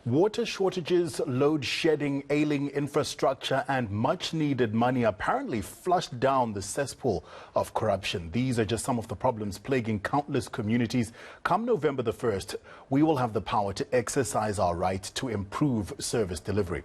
Water shortages, load shedding, ailing infrastructure and much needed money apparently flushed down the cesspool of corruption. These are just some of the problems plaguing countless communities. Come November the 1st, we will have the power to exercise our right to improve service delivery.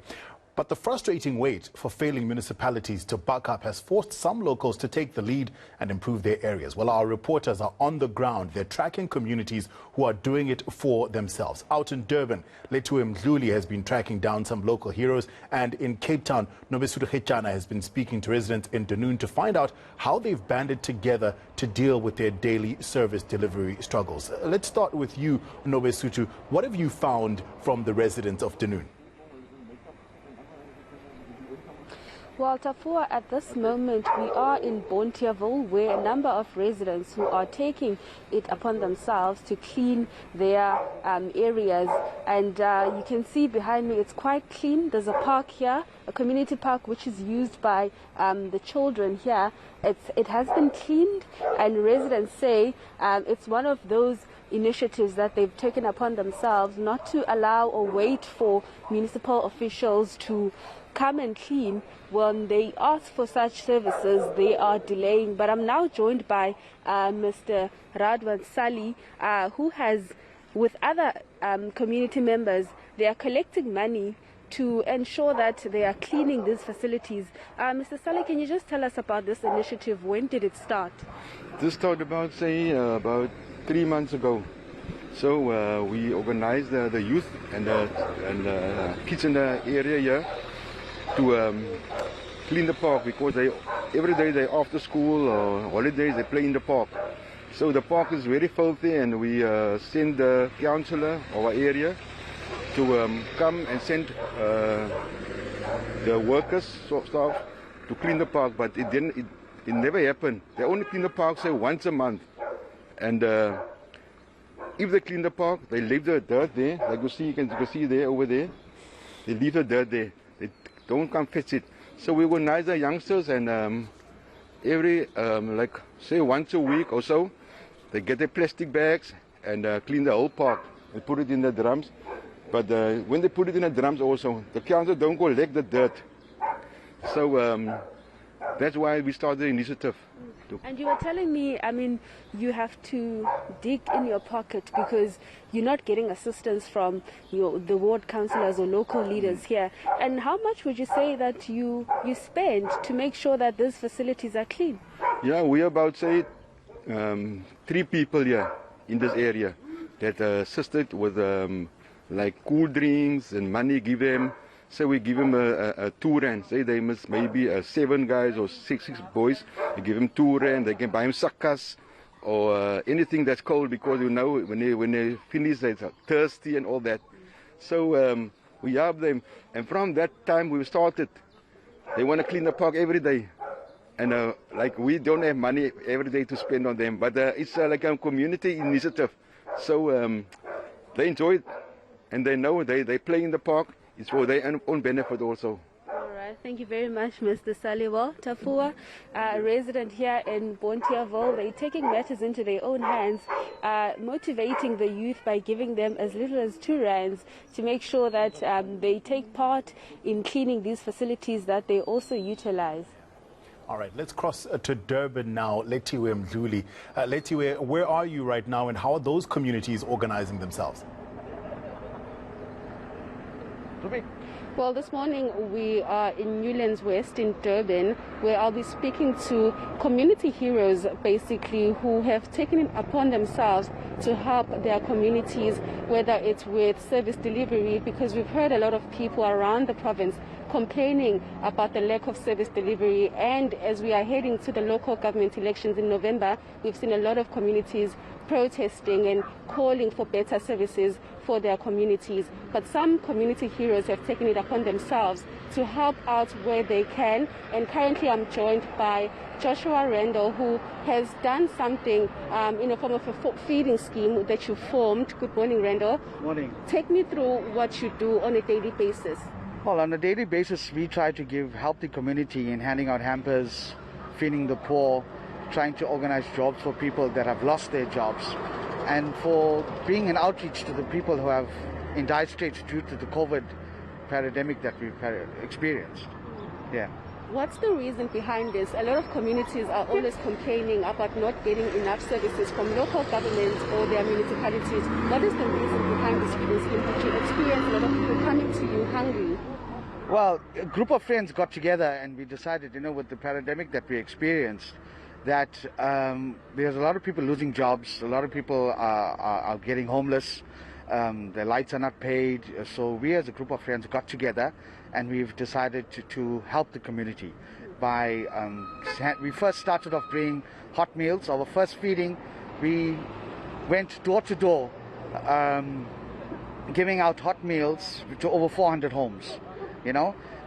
But the frustrating wait for failing municipalities to buck up has forced some locals to take the lead and improve their areas. Well, our reporters are on the ground. They're tracking communities who are doing it for themselves. Out in Durban, Lethiwe Mdluli has been tracking down some local heroes. And in Cape Town, Nobesuthu Hejana has been speaking to residents in Dunoon to find out how they've banded together to deal with their daily service delivery struggles. Let's start with you, Nobesuthu. What have you found from the residents of Dunoon? Well, Tafua, at this moment we are in Bontiaville, where a number of residents who are taking it upon themselves to clean their areas. And you can see behind me it's quite clean. There's a park here, a community park, which is used by the children here. It has been cleaned, and residents say it's one of those initiatives that they've taken upon themselves not to allow or wait for municipal officials to come and clean. When they ask for such services, they are delaying. But I'm now joined by Mr. Radwan Sali, who has, with other community members, they are collecting money to ensure that they are cleaning these facilities. Mr. Sali, can you just tell us about this initiative? When did it start? This started about 3 months ago. So we organized the youth and kids in the area here to clean the park, because every day they after school or holidays they play in the park. So the park is very filthy, and we send the councillor of our area to come and send the workers, staff, to clean the park. But it never happened. They only clean the park, say, once a month. And if they clean the park, they leave the dirt there. Like you can see there, over there. They leave the dirt there. They don't come fetch it. So we organize the youngsters, and every, like, say, once a week or so, they get their plastic bags and clean the whole park and put it in the drums. But when they put it in the drums also, the council don't collect the dirt. So that's why we started the initiative. And you were telling me, I mean, you have to dig in your pocket because you're not getting assistance from the ward councillors or local leaders here. And how much would you say that you spend to make sure that these facilities are clean? Yeah, we about, say, 3 people here in this area that assisted with like cool drinks and money, give them. So we give them a 2 rand. Say they must maybe 7 guys or six boys. We give them 2 rand. They can buy them sakkas or anything that's cold, because you know when they finish they're thirsty and all that. So we help them. And from that time we started. They want to clean the park every day. And like we don't have money every day to spend on them. But it's like a community initiative. So they enjoy it. And they know they play in the park. It's for their own benefit also. All right, thank you very much, Mr. Saliwa. Tafua, a resident here in Bontiaville, they're taking matters into their own hands, motivating the youth by giving them as little as 2 rands to make sure that they take part in cleaning these facilities that they also utilize. All right, let's cross to Durban now. Lethiwe Mdluli. Lethiwe, where are you right now, and how are those communities organizing themselves? Well, this morning we are in Newlands West in Durban, where I'll be speaking to community heroes, basically, who have taken it upon themselves to help their communities, whether it's with service delivery, because we've heard a lot of people around the province complaining about the lack of service delivery. And as we are heading to the local government elections in November, we've seen a lot of communities protesting and calling for better services for their communities. But some community heroes have taken it upon themselves to help out where they can. And currently I'm joined by Joshua Randall, who has done something in a form of a feeding scheme that you formed. Good morning, Randall. Morning. Take me through what you do on a daily basis. Well, on a daily basis, we try to help the community in handing out hampers, feeding the poor, trying to organize jobs for people that have lost their jobs, and for being an outreach to the people who have in dire straits due to the COVID pandemic that we've experienced. Yeah. What's the reason behind this? A lot of communities are always complaining about not getting enough services from local governments or their municipalities. What is the reason behind this feeding scheme? Did you experience a lot of people coming to you hungry? Well, a group of friends got together and we decided, with the pandemic that we experienced, that there's a lot of people losing jobs, a lot of people are getting homeless, their lights are not paid. So we as a group of friends got together and we've decided to help the community by, we first started off bringing hot meals. Our first feeding, we went door to door, giving out hot meals to over 400 homes,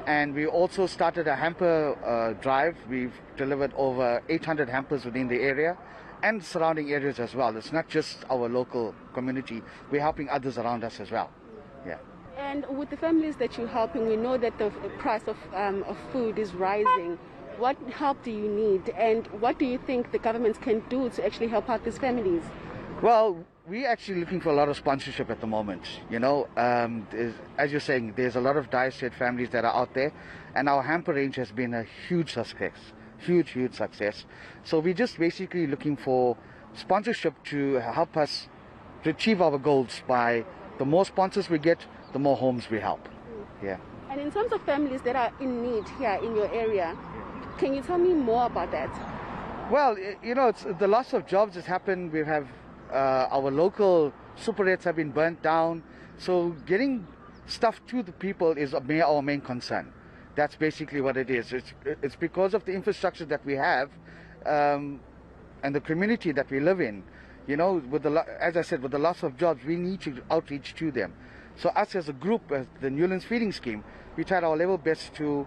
and we also started a hamper drive. We've delivered over 800 hampers within the area and surrounding areas as well. It's not just our local community, we're helping others around us as well. Yeah. And with the families that you're helping, we know that the price of food is rising. What help do you need, and what do you think the governments can do to actually help out these families? Well, we're actually looking for a lot of sponsorship at the moment. As you're saying, there's a lot of dire straits families that are out there, and our hamper range has been a huge success. Huge success. So we're just basically looking for sponsorship to help us to achieve our goals. By the more sponsors we get, the more homes we help. Yeah. And in terms of families that are in need here in your area, can you tell me more about that? Well, it's the loss of jobs has happened. We have our local superates have been burnt down. So getting stuff to the people is our main concern. That's basically what it is. It's because of the infrastructure that we have and the community that we live in. As I said, with the loss of jobs, we need to outreach to them. So us as a group, as the Newlands Feeding Scheme, we tried our level best to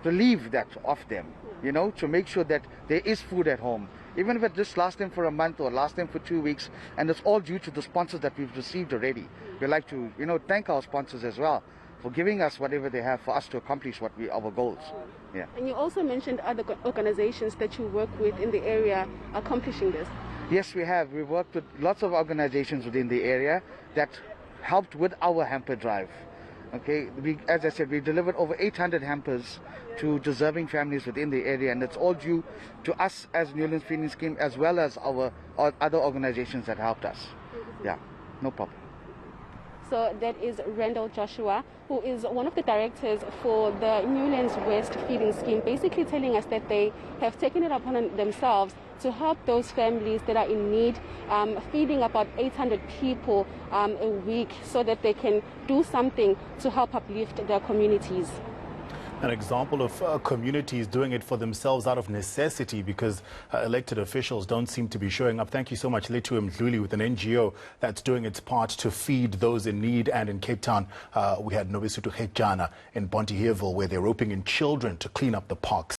relieve that off them, to make sure that there is food at home. Even if it just lasts them for a month or lasts them for 2 weeks, and it's all due to the sponsors that we've received already. We'd like to, thank our sponsors as well for giving us whatever they have for us to accomplish our goals. Yeah. And you also mentioned other organizations that you work with in the area accomplishing this. Yes, we have. We've worked with lots of organizations within the area that helped with our hamper drive. Okay, as I said, we delivered over 800 hampers to deserving families within the area, and it's all due to us as Newlands Feeding Scheme as well as our other organizations that helped us. Yeah, no problem. So that is Randall Joshua, who is one of the directors for the Newlands West Feeding Scheme, basically telling us that they have taken it upon themselves to help those families that are in need, feeding about 800 people a week so that they can do something to help uplift their communities. An example of communities doing it for themselves out of necessity because elected officials don't seem to be showing up. Thank you so much, Lethiwe Mdluli, with an NGO that's doing its part to feed those in need. And in Cape Town, we had Nobesuthu Hejana in Bonteheuwel, where they're roping in children to clean up the parks.